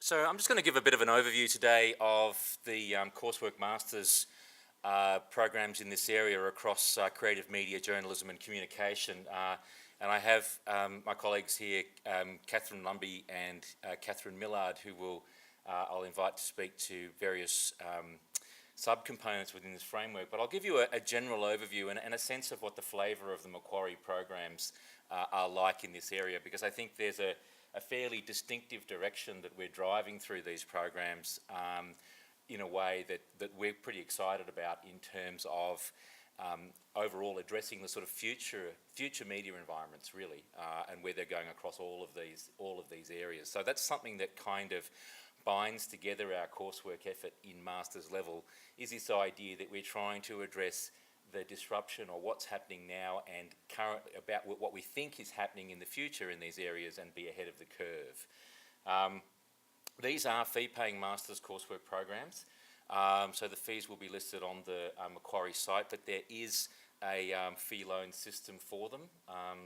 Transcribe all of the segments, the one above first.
So I'm just going to give a bit of an overview today of the coursework masters programs in this area across creative media, journalism and communication. And I have my colleagues here, Catherine Lumby and Catherine Millard, who I'll invite to speak to various subcomponents within this framework. But I'll give you a general overview and a sense of what the flavour of the Macquarie programs are like in this area, because I think there's a fairly distinctive direction that we're driving through these programs in a way that we're pretty excited about in terms of overall addressing the sort of future media environments really, and where they're going across all of these areas. So that's something that kind of binds together our coursework effort in master's level, is this idea that we're trying to address the disruption or what's happening now and currently about what we think is happening in the future in these areas and be ahead of the curve. These are fee-paying master's coursework programs, so the fees will be listed on the Macquarie site, but there is a fee loan system for them.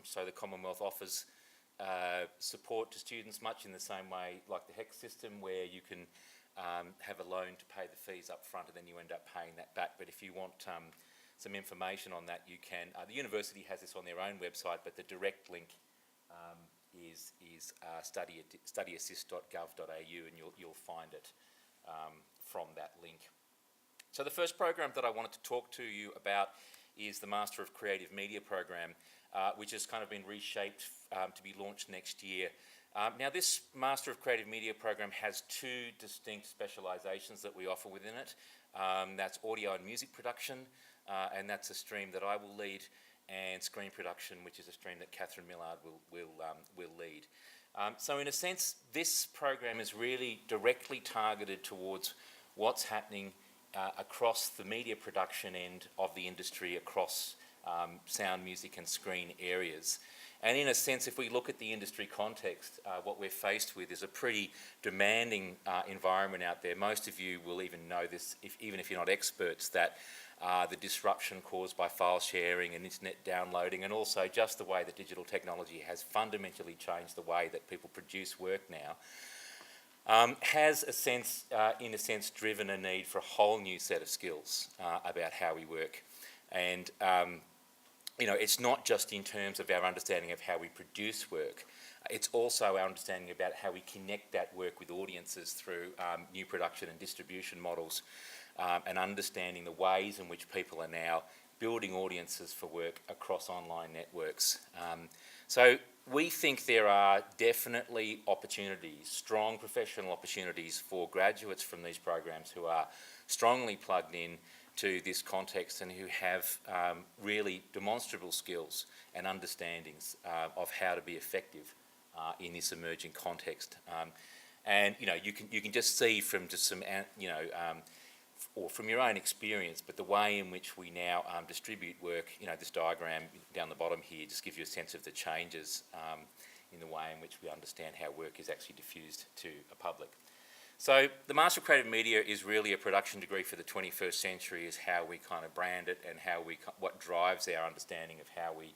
So the Commonwealth offers support to students much in the same way like the HEC system, where you can have a loan to pay the fees up front and then you end up paying that back. But if you want some information on that, you can. The university has this on their own website, but the direct link is studyassist.gov.au, and you'll find it from that link. So the first program that I wanted to talk to you about is the Master of Creative Media program, which has kind of been reshaped to be launched next year. Now, this Master of Creative Media program has two distinct specialisations that we offer within it. That's audio and music production, and that's a stream that I will lead, and screen production, which is a stream that Catherine Millard will lead. So in a sense, this program is really directly targeted towards what's happening across the media production end of the industry, across sound, music and screen areas. And in a sense, if we look at the industry context, what we're faced with is a pretty demanding environment out there. Most of you will even know this, even if you're not experts, that the disruption caused by file sharing and internet downloading, and also just the way that digital technology has fundamentally changed the way that people produce work now, has in a sense driven a need for a whole new set of skills about how we work. And it's not just in terms of our understanding of how we produce work, it's also our understanding about how we connect that work with audiences through new production and distribution models, and understanding the ways in which people are now building audiences for work across online networks. So we think there are definitely opportunities, strong professional opportunities for graduates from these programs who are strongly plugged in to this context and who have really demonstrable skills and understandings of how to be effective in this emerging context. And you can just see from just some or from your own experience, but the way in which we now distribute work, this diagram down the bottom here just gives you a sense of the changes in the way in which we understand how work is actually diffused to a public. So the Master of Creative Media is really a production degree for the 21st century, is how we kind of brand it and what drives our understanding of how we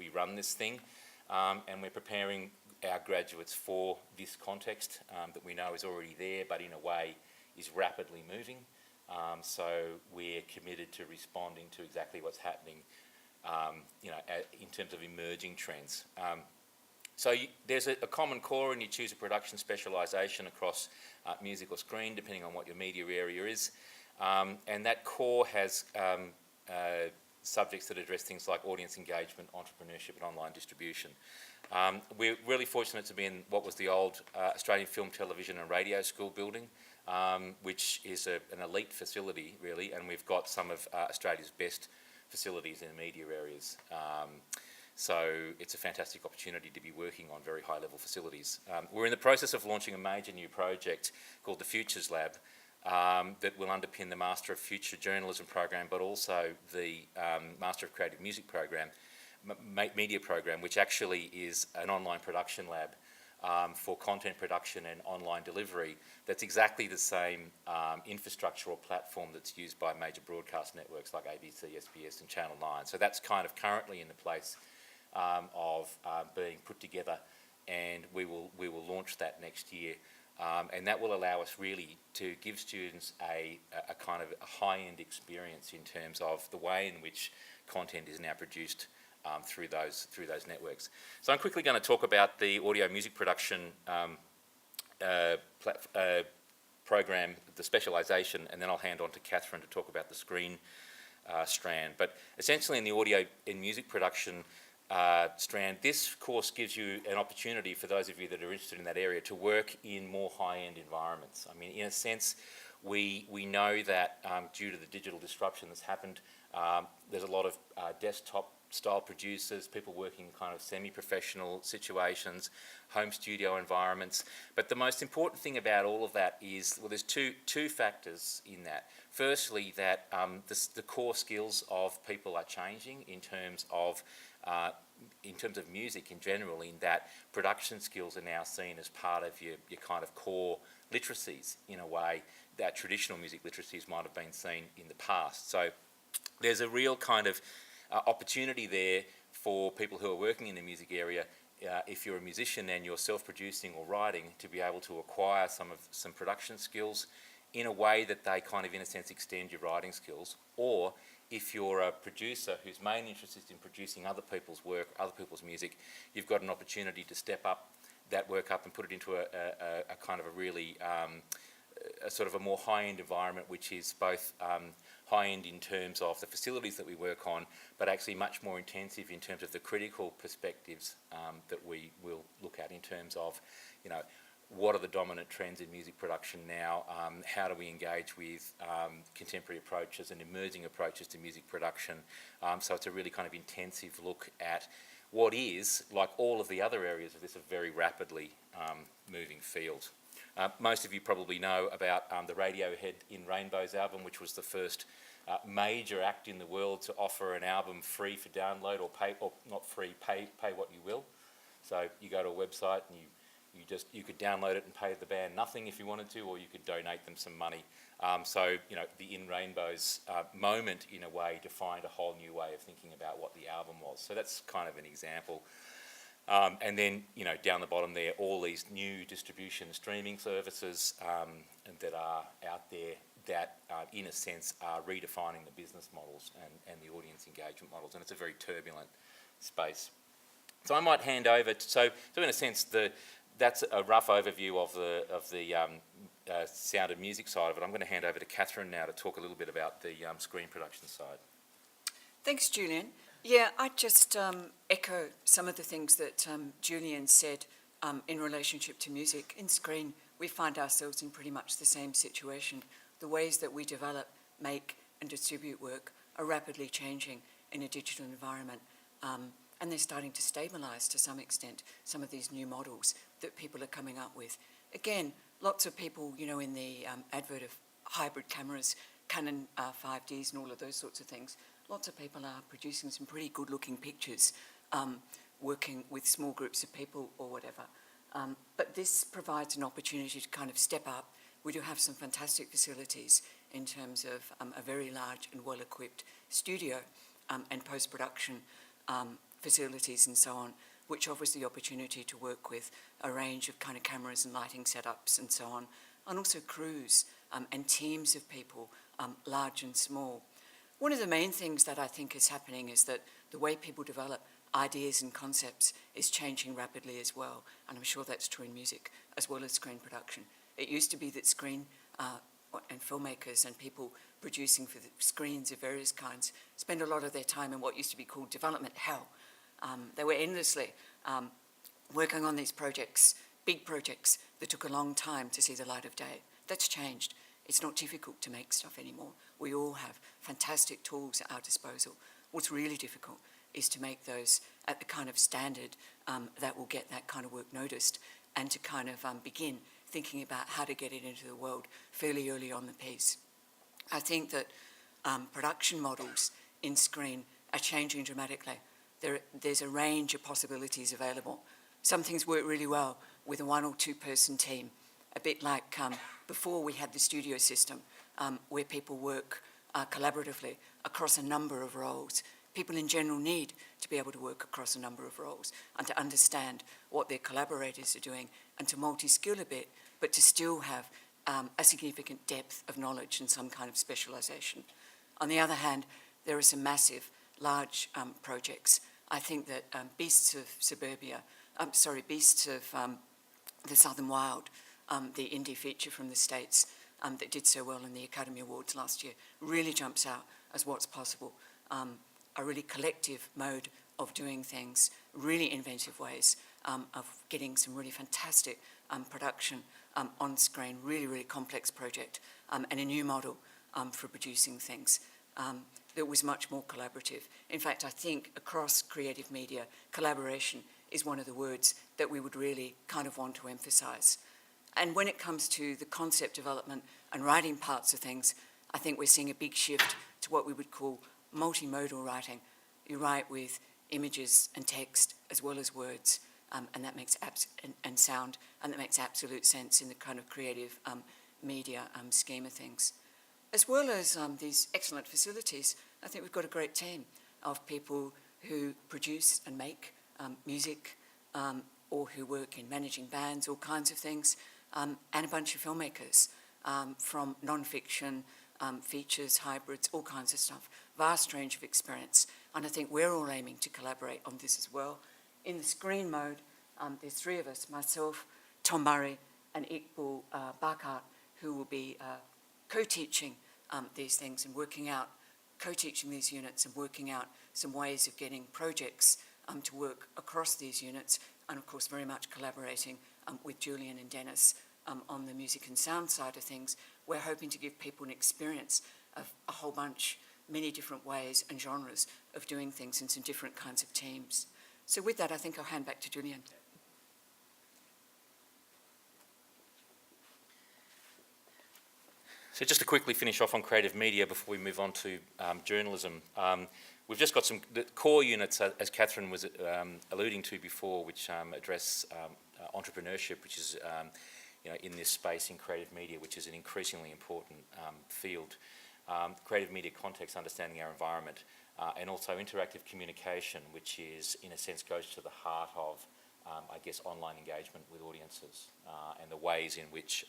run this thing. And we're preparing our graduates for this context that we know is already there, but in a way is rapidly moving. So we're committed to responding to exactly what's happening, in terms of emerging trends. So there's a common core, and you choose a production specialisation across music or screen, depending on what your media area is. And that core has subjects that address things like audience engagement, entrepreneurship and online distribution. We're really fortunate to be in what was the old Australian Film, Television and Radio School building, which is an elite facility really, and we've got some of Australia's best facilities in the media areas. So it's a fantastic opportunity to be working on very high level facilities. We're in the process of launching a major new project called the Futures Lab that will underpin the Master of Future Journalism program, but also the Master of Creative Music program, media program, which actually is an online production lab for content production and online delivery. That's exactly the same infrastructure or platform that's used by major broadcast networks like ABC, SBS and Channel 9. So that's kind of currently in the place of being put together, and we will launch that next year And that will allow us really to give students a kind of a high-end experience in terms of the way in which content is now produced through those networks. So I'm quickly going to talk about the audio music production program, the specialisation, and then I'll hand on to Catherine to talk about the screen strand. But essentially in the audio and music production strand, this course gives you an opportunity for those of you that are interested in that area to work in more high-end environments. I mean, in a sense, we know that due to the digital disruption that's happened, there's a lot of desktop-style producers, people working in kind of semi-professional situations, home studio environments. But the most important thing about all of that is, well, there's two factors in that. Firstly, that the core skills of people are changing in terms of music in general, in that production skills are now seen as part of your kind of core literacies in a way that traditional music literacies might have been seen in the past. So there's a real kind of opportunity there for people who are working in the music area, if you're a musician and you're self-producing or writing, to be able to acquire some production skills in a way that they kind of, in a sense, extend your writing skills. Or if you're a producer whose main interest is in producing other people's work, other people's music, you've got an opportunity to step up that work up and put it into a kind of a really a sort of a more high-end environment, which is both high-end in terms of the facilities that we work on, but actually much more intensive in terms of the critical perspectives that we will look at in terms of, you know, what are the dominant trends in music production now? How do we engage with contemporary approaches and emerging approaches to music production? So it's a really kind of intensive look at what is, like all of the other areas of this, a very rapidly moving field. Most of you probably know about the Radiohead In Rainbows album, which was the first major act in the world to offer an album free for download, or pay, or not free, pay what you will. So you go to a website and you could download it and pay the band nothing if you wanted to, or you could donate them some money. So, you know, the In Rainbows moment, in a way, defined a whole new way of thinking about what the album was. So that's kind of an example. And then, you know, down the bottom there, all these new distribution streaming services that are out there that, in a sense, are redefining the business models and the audience engagement models. And it's a very turbulent space. So I might hand over to, so in a sense, that's a rough overview of the sound and music side of it. I'm going to hand over to Catherine now to talk a little bit about the screen production side. Thanks, Julian. Yeah, I'd just echo some of the things that Julian said in relationship to music. In screen, we find ourselves in pretty much the same situation. The ways that we develop, make and distribute work are rapidly changing in a digital environment. And they're starting to stabilise to some extent some of these new models that people are coming up with. Again, lots of people, you know, in the advert of hybrid cameras, Canon 5Ds and all of those sorts of things, lots of people are producing some pretty good-looking pictures, working with small groups of people or whatever. But this provides an opportunity to kind of step up. We do have some fantastic facilities in terms of a very large and well-equipped studio and post-production facilities and so on, which offers the opportunity to work with a range of kind of cameras and lighting setups and so on, and also crews and teams of people, large and small. One of the main things that I think is happening is that the way people develop ideas and concepts is changing rapidly as well, and I'm sure that's true in music as well as screen production. It used to be that screen and filmmakers and people producing for the screens of various kinds spend a lot of their time in what used to be called development hell. They were endlessly working on these projects, big projects that took a long time to see the light of day. That's changed. It's not difficult to make stuff anymore. We all have fantastic tools at our disposal. What's really difficult is to make those at the kind of standard that will get that kind of work noticed, and to kind of begin thinking about how to get it into the world fairly early on the piece. I think that production models in screen are changing dramatically. There's a range of possibilities available. Some things work really well with a 1 or 2 person team, a bit like before we had the studio system, where people work collaboratively across a number of roles, people in general need to be able to work across a number of roles and to understand what their collaborators are doing and to multi-skill a bit, but to still have a significant depth of knowledge and some kind of specialisation. On the other hand, there are some massive, large projects. I think that Beasts of the Southern Wild, the indie feature from the States that did so well in the Academy Awards last year, really jumps out as what's possible. A really collective mode of doing things, really inventive ways of getting some really fantastic production on screen, really, really complex project, and a new model for producing things that was much more collaborative. In fact, I think across creative media, collaboration is one of the words that we would really kind of want to emphasise. And when it comes to the concept development and writing parts of things, I think we're seeing a big shift to what we would call multimodal writing. You write with images and text as well as words, and that makes and sound, and that makes absolute sense in the kind of creative media scheme of things. As well as these excellent facilities, I think we've got a great team of people who produce and make music, or who work in managing bands, all kinds of things, and a bunch of filmmakers from non-fiction, features, hybrids, all kinds of stuff, vast range of experience. And I think we're all aiming to collaborate on this as well. In the screen mode, there's three of us, myself, Tom Murray, and Iqbal Bakart, who will be co-teaching these things and co-teaching these units and working out some ways of getting projects to work across these units, and of course very much collaborating with Julian and Dennis on the music and sound side of things. We're hoping to give people an experience of a whole bunch, many different ways and genres of doing things in some different kinds of teams. So with that, I think I'll hand back to Julian. So just to quickly finish off on creative media before we move on to journalism, we've just got the core units, as Catherine was alluding to before, which address entrepreneurship, which is in this space in creative media, which is an increasingly important field. Creative media context, understanding our environment, and also interactive communication, which is, in a sense, goes to the heart of, I guess, online engagement with audiences, and the ways in which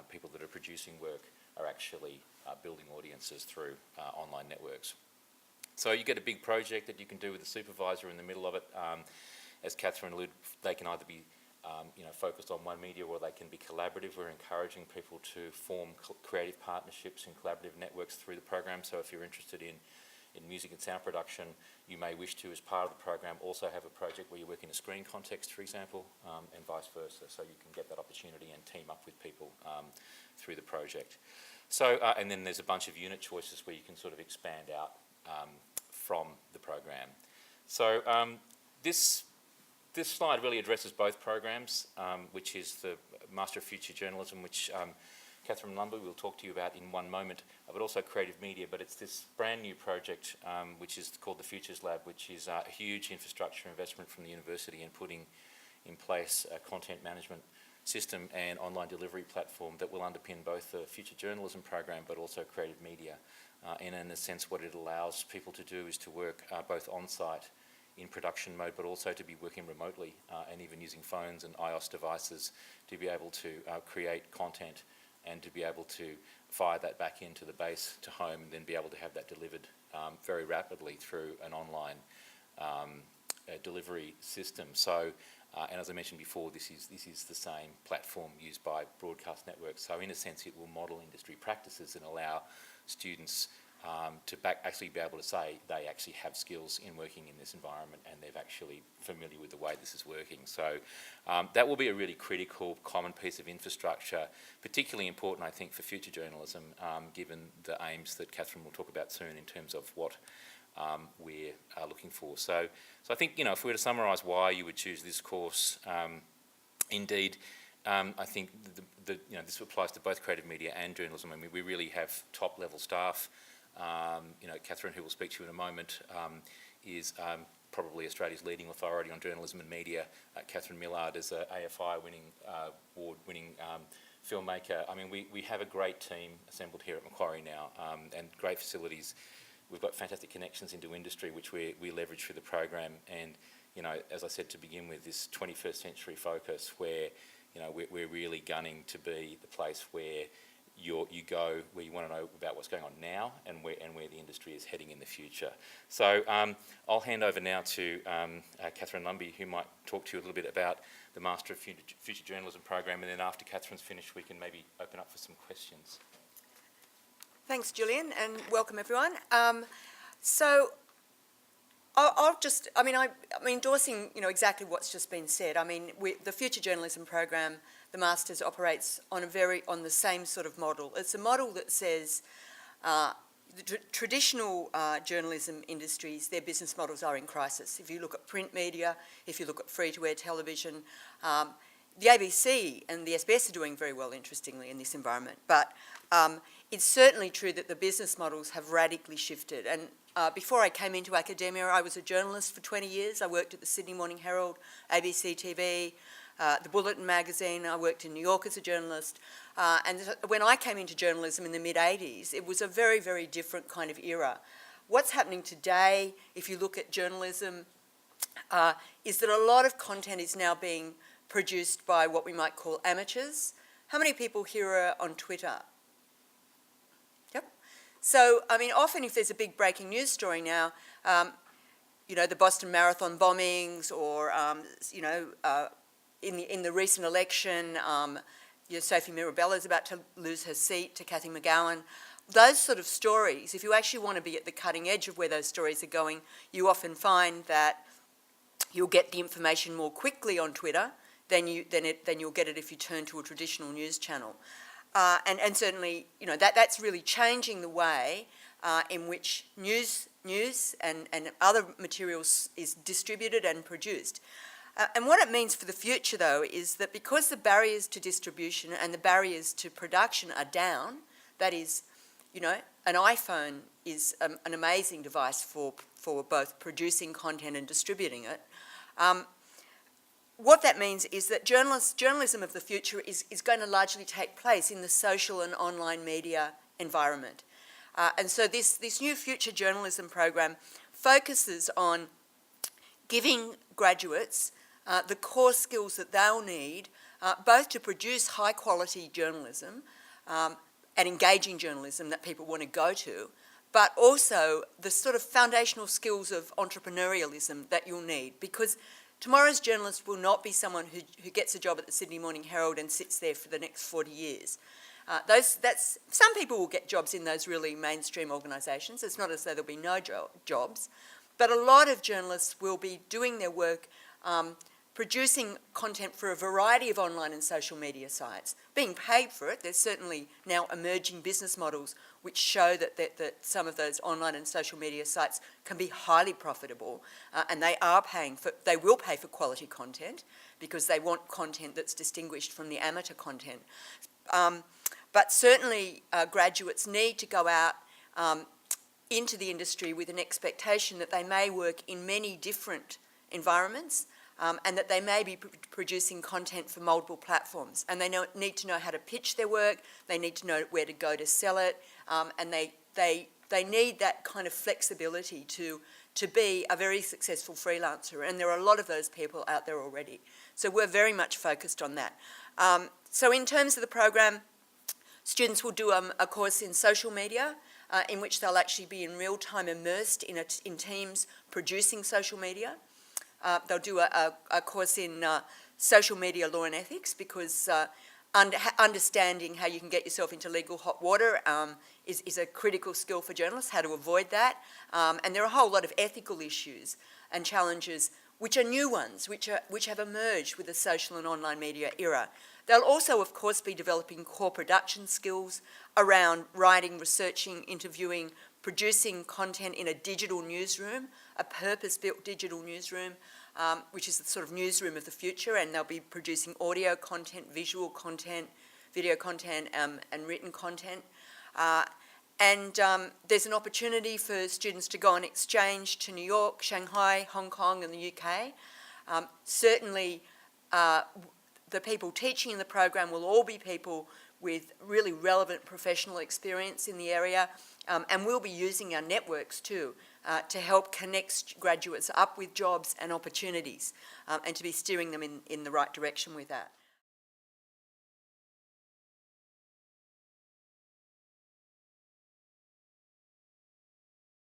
people that are producing work are actually building audiences through online networks. So you get a big project that you can do with a supervisor in the middle of it. As Catherine alluded, they can either be focused on one media, or they can be collaborative. We're encouraging people to form creative partnerships and collaborative networks through the program. So if you're interested in music and sound production, you may wish to, as part of the program, also have a project where you work in a screen context, for example, and vice versa. So you can get that opportunity and team up with people through the project. So, and then there's a bunch of unit choices where you can sort of expand out from the program. So this slide really addresses both programs, which is the Master of Future Journalism, which Catherine Lumby will talk to you about in one moment, but also creative media. But it's this brand new project, which is called the Futures Lab, which is a huge infrastructure investment from the university in putting in place a content management system and online delivery platform that will underpin both the future journalism program but also creative media. And in a sense, what it allows people to do is to work both on-site in production mode, but also to be working remotely and even using phones and iOS devices to be able to create content and to be able to fire that back into the base to home, and then be able to have that delivered very rapidly through an online delivery system. So, and as I mentioned before, this is the same platform used by broadcast networks. So in a sense, it will model industry practices and allow students to actually be able to say they actually have skills in working in this environment and they're actually familiar with the way this is working. So that will be a really critical, common piece of infrastructure, particularly important, I think, for future journalism, given the aims that Catherine will talk about soon in terms of what we're looking for. So I think, if we were to summarise why you would choose this course, indeed, I think this applies to both creative media and journalism. I mean, we really have top-level staff. Catherine, who will speak to you in a moment, is probably Australia's leading authority on journalism and media. Catherine Millard is an AFI award-winning filmmaker. I mean, we have a great team assembled here at Macquarie now, and great facilities we've got fantastic connections into industry, which we leverage through the program. And, you know, as I said to begin with, this 21st century focus where, you know, we're really gunning to be the place where you go, where you want to know about what's going on now and where the industry is heading in the future. So I'll hand over now to Catherine Lumby, who might talk to you a little bit about the Master of Future Journalism program, and then after Catherine's finished, we can maybe open up for some questions. Thanks, Julian, and welcome everyone. So I'm endorsing, you know, exactly what's just been said. I mean, the Future Journalism program, the Masters operates on the same sort of model. It's a model that says the traditional journalism industries, their business models are in crisis. If you look at print media, if you look at free-to-air television, the ABC and the SBS are doing very well, interestingly, in this environment. But it's certainly true that the business models have radically shifted. And before I came into academia, I was a journalist for 20 years. I worked at the Sydney Morning Herald, ABC TV, the Bulletin magazine. I worked in New York as a journalist. And when I came into journalism in the mid-80s, it was a very, very different kind of era. What's happening today, if you look at journalism, is that a lot of content is now being produced by what we might call amateurs. How many people here are on Twitter? Yep. So, I mean, often if there's a big breaking news story now, you know, the Boston Marathon bombings or, you know, in the recent election, you know, Sophie Mirabella's about to lose her seat to Cathy McGowan. Those sort of stories, if you actually want to be at the cutting edge of where those stories are going, you often find that you'll get the information more quickly on Twitter than you'll get it if you turn to a traditional news channel. And certainly, you know, that's really changing the way in which news and other materials is distributed and produced. And what it means for the future, though, is that because the barriers to distribution and the barriers to production are down, that is, you know, an iPhone is an amazing device for both producing content and distributing it. What that means is that journalism of the future is going to largely take place in the social and online media environment. And so this new Future Journalism program focuses on giving graduates the core skills that they'll need both to produce high quality journalism and engaging journalism that people want to go to, but also the sort of foundational skills of entrepreneurialism that you'll need, because tomorrow's journalist will not be someone who gets a job at the Sydney Morning Herald and sits there for the next 40 years. Some people will get jobs in those really mainstream organisations. It's not as though there'll be no jobs, but a lot of journalists will be doing their work producing content for a variety of online and social media sites, being paid for it. There's certainly now emerging business models which show that some of those online and social media sites can be highly profitable, and they will pay for quality content because they want content that's distinguished from the amateur content. But certainly graduates need to go out into the industry with an expectation that they may work in many different environments, and that they may be producing content for multiple platforms. And they need to know how to pitch their work, they need to know where to go to sell it, and they need that kind of flexibility to be a very successful freelancer. And there are a lot of those people out there already. So we're very much focused on that. So in terms of the program, students will do a course in social media, in which they'll actually be in real time immersed in teams producing social media. They'll do a course in social media law and ethics, because understanding how you can get yourself into legal hot water is a critical skill for journalists, how to avoid that. And there are a whole lot of ethical issues and challenges which are new ones, which have emerged with the social and online media era. They'll also, of course, be developing core production skills around writing, researching, interviewing, producing content in a digital newsroom, a purpose-built digital newsroom, which is the sort of newsroom of the future, and they'll be producing audio content, visual content, video content, and written content. And there's an opportunity for students to go on exchange to New York, Shanghai, Hong Kong, and the UK. Certainly, the people teaching in the program will all be people with really relevant professional experience in the area, and we'll be using our networks too to help connect graduates up with jobs and opportunities, and to be steering them in the right direction with that.